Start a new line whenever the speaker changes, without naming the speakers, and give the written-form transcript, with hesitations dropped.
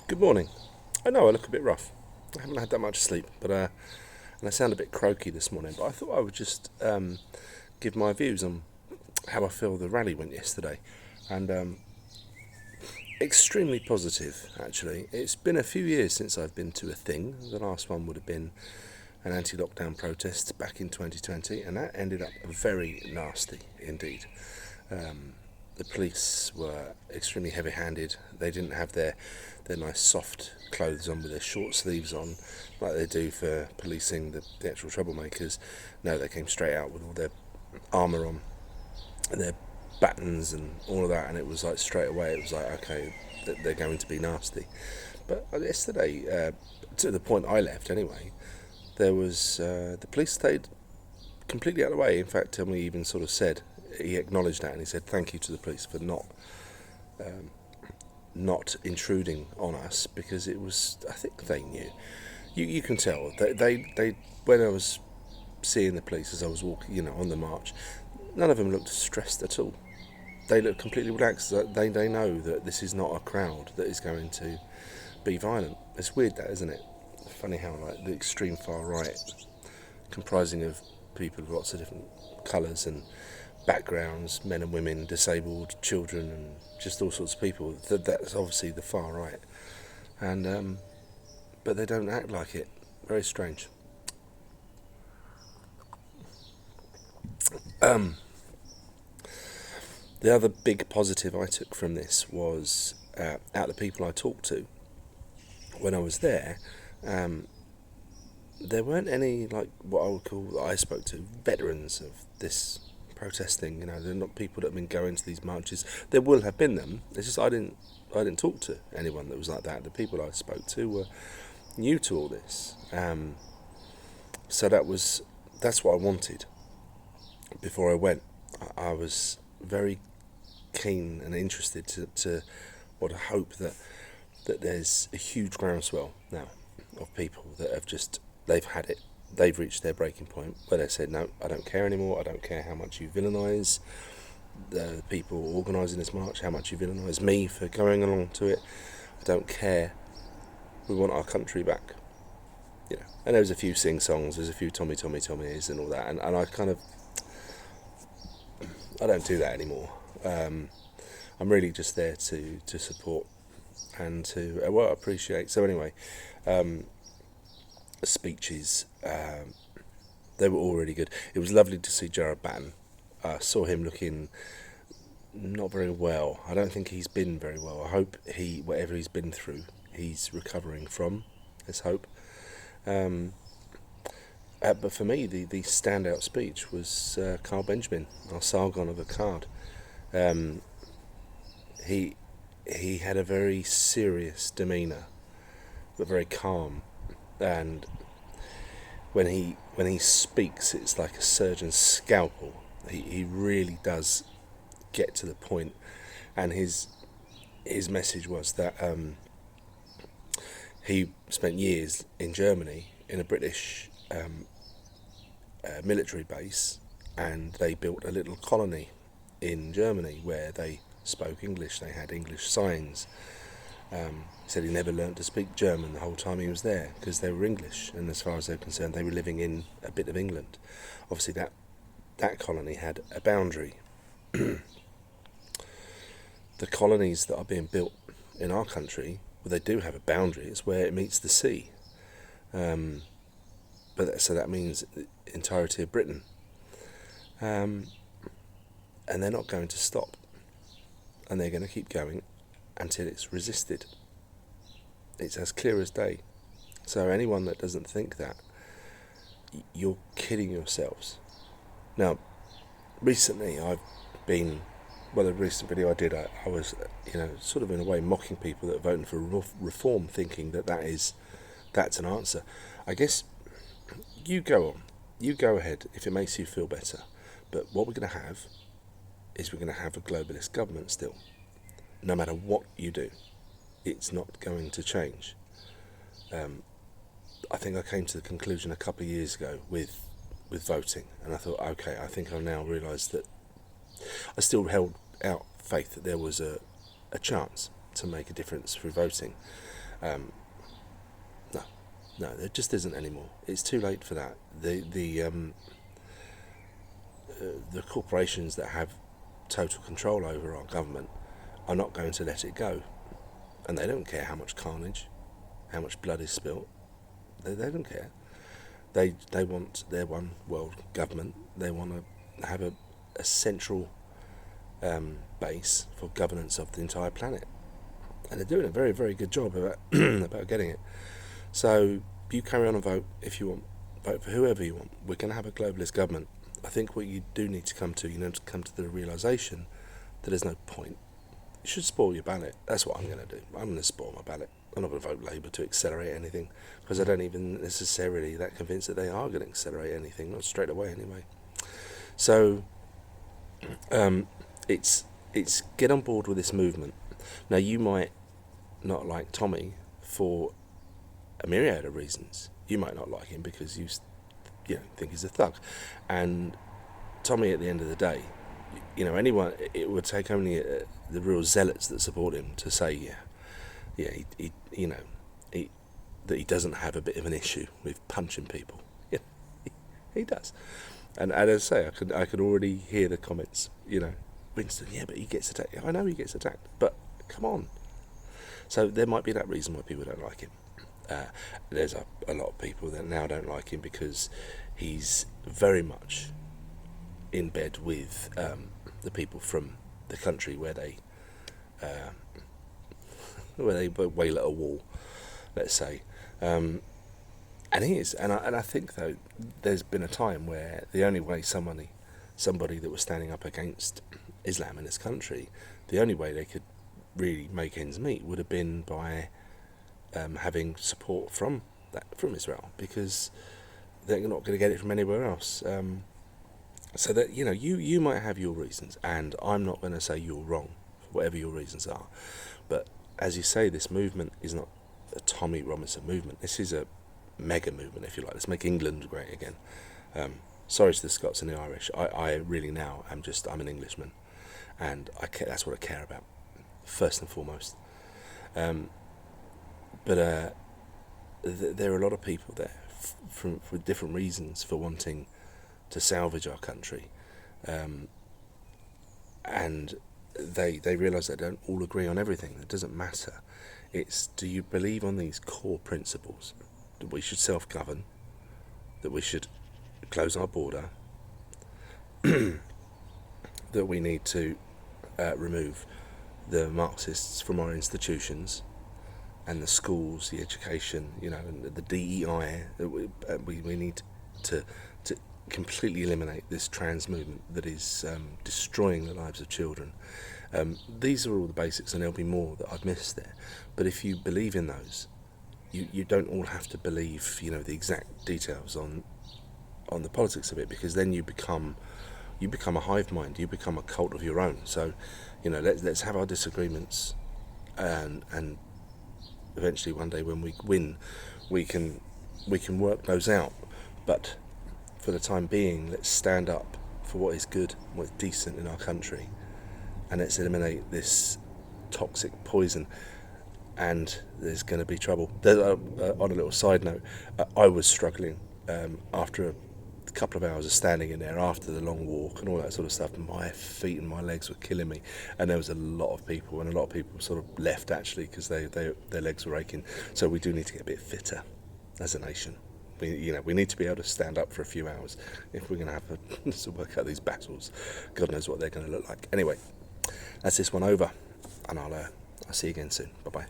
Good morning. I know I look a bit rough. I haven't had that much sleep, and I sound a bit croaky this morning. But I thought I would just give my views on how I feel the rally went yesterday, and extremely positive actually. It's been a few years since I've been to a thing. The last one would have been an anti-lockdown protest back in 2020, and that ended up very nasty indeed. Um, the police were extremely heavy-handed. They didn't have their nice soft clothes on with their short sleeves on, like they do for policing the actual troublemakers. No, they came straight out with all their armour on and their battens and all of that, and it was like straight away. It was like, okay, they're going to be nasty. But yesterday, to the point I left anyway, there was the police stayed completely out of the way. In fact, Tommy even sort of said, he acknowledged that, and he said thank you to the police for um, not intruding on us, because it was, I think they knew. You can tell they when I was seeing the police as I was walking, on the march, none of them looked stressed at all. They looked completely relaxed. They know that this is not a crowd that is going to be violent. It's weird, that, isn't it? Funny how like the extreme far right, comprising of people of lots of different colours and backgrounds, men and women, disabled, children, and just all sorts of people. That's obviously the far right, and but they don't act like it. Very strange. Um, the other big positive I took from this was out of the people I talked to when I was there. Um, there weren't any, like, what I would call, that I spoke to, veterans of this protesting. They're not people that have been going to these marches. There will have been them. It's just I didn't talk to anyone that was like that. The people I spoke to were new to all this. So that's what I wanted before I went. I was very keen and interested to what I hope that there's a huge groundswell now of people that have just, they've had it. They've reached their breaking point where they said, no, I don't care anymore. I don't care how much you villainise the people organising this march, how much you villainise me for going along to it. I don't care. We want our country back. And there was a few sing-songs, there's a few Tommy Tommy Tommies and all that, and I kind of, I don't do that anymore. I'm really just there to support and to, appreciate. So anyway, speeches, they were all really good. It was lovely to see Jared Batten. I saw him looking not very well. I don't think he's been very well. I hope whatever he's been through, he's recovering from. Let's hope. But for me, the standout speech was Carl Benjamin, our Sargon of Akkad. Um, he he had a very serious demeanour, but very calm, and when he speaks, it's like a surgeon's scalpel. He really does get to the point, and his message was that he spent years in Germany in a British military base, and they built a little colony in Germany where they spoke English. They had English signs. He said he never learnt to speak German the whole time he was there because they were English, and as far as they're concerned, they were living in a bit of England. Obviously, that colony had a boundary. The colonies that are being built in our country, well, they do have a boundary. It's where it meets the sea. So that means the entirety of Britain. And they're not going to stop. And they're going to keep going until it's resisted. It's as clear as day. So anyone that doesn't think that, you're kidding yourselves. Now, recently I've been, the recent video I did, I was, sort of in a way mocking people that are voting for reform, thinking that's an answer. I guess you go on, you go ahead if it makes you feel better. But what we're going to have is we're going to have a globalist government still. No matter what you do, it's not going to change. I think I came to the conclusion a couple of years ago with voting, and I thought, okay, I think I've now realised that I still held out faith that there was a chance to make a difference through voting. No, no, there just isn't anymore. It's too late for that. The corporations that have total control over our government are not going to let it go, and they don't care how much carnage, how much blood is spilt. They don't care. They want their one world government. They want to have a central base for governance of the entire planet, and they're doing a very, very good job about about getting it. So you carry on and vote if you want. Vote for whoever you want. We're going to have a globalist government. I think what you do need to come to, the realisation that there's no point. You should spoil your ballot. That's what I'm going to do. I'm going to spoil my ballot. I'm not going to vote Labour to accelerate anything, because I don't even necessarily that convinced that they are going to accelerate anything, not straight away anyway. So it's get on board with this movement. Now, you might not like Tommy for a myriad of reasons. You might not like him because you think he's a thug, and Tommy, at the end of the day, anyone, it would take only the real zealots that support him to say that he doesn't have a bit of an issue with punching people. Yeah, he does. And as I say, I could already hear the comments. Winston, yeah, but he gets attacked. I know he gets attacked, but come on. So there might be that reason why people don't like him. There's a lot of people that now don't like him because he's very much in bed with the people from the country where they wail at a wall, let's say. And he is. And I think, though, there's been a time where the only way somebody that was standing up against Islam in this country, the only way they could really make ends meet would have been by having support from Israel, because they're not going to get it from anywhere else. So that you might have your reasons, and I'm not going to say you're wrong for whatever your reasons are. But as you say, this movement is not a Tommy Robinson movement. This is a mega movement, if you like. Let's make England great again. Sorry to the Scots and the Irish. I really now I'm an Englishman, and that's what I care about first and foremost. But there are a lot of people there for different reasons for wanting to salvage our country, and they realise they don't all agree on everything. It doesn't matter. It's, do you believe on these core principles that we should self-govern, that we should close our border, that we need to remove the Marxists from our institutions and the schools, the education, and the DEI, that we need to completely eliminate this trans movement that is destroying the lives of children. These are all the basics, and there'll be more that I've missed there. But if you believe in those, you don't all have to believe the exact details on the politics of it, because then you become a hive mind, you become a cult of your own. So let's have our disagreements, and eventually one day when we win, we can work those out. But for the time being, let's stand up for what is good, what is decent in our country, and let's eliminate this toxic poison. And there's going to be trouble. On a little side note, I was struggling after a couple of hours of standing in there after the long walk and all that sort of stuff. My feet and my legs were killing me, and there was a lot of people, sort of left actually because their legs were aching. So we do need to get a bit fitter as a nation. We need to be able to stand up for a few hours if we're going to have to work out these battles. God knows what they're going to look like. Anyway, that's this one over, and I'll see you again soon. Bye bye.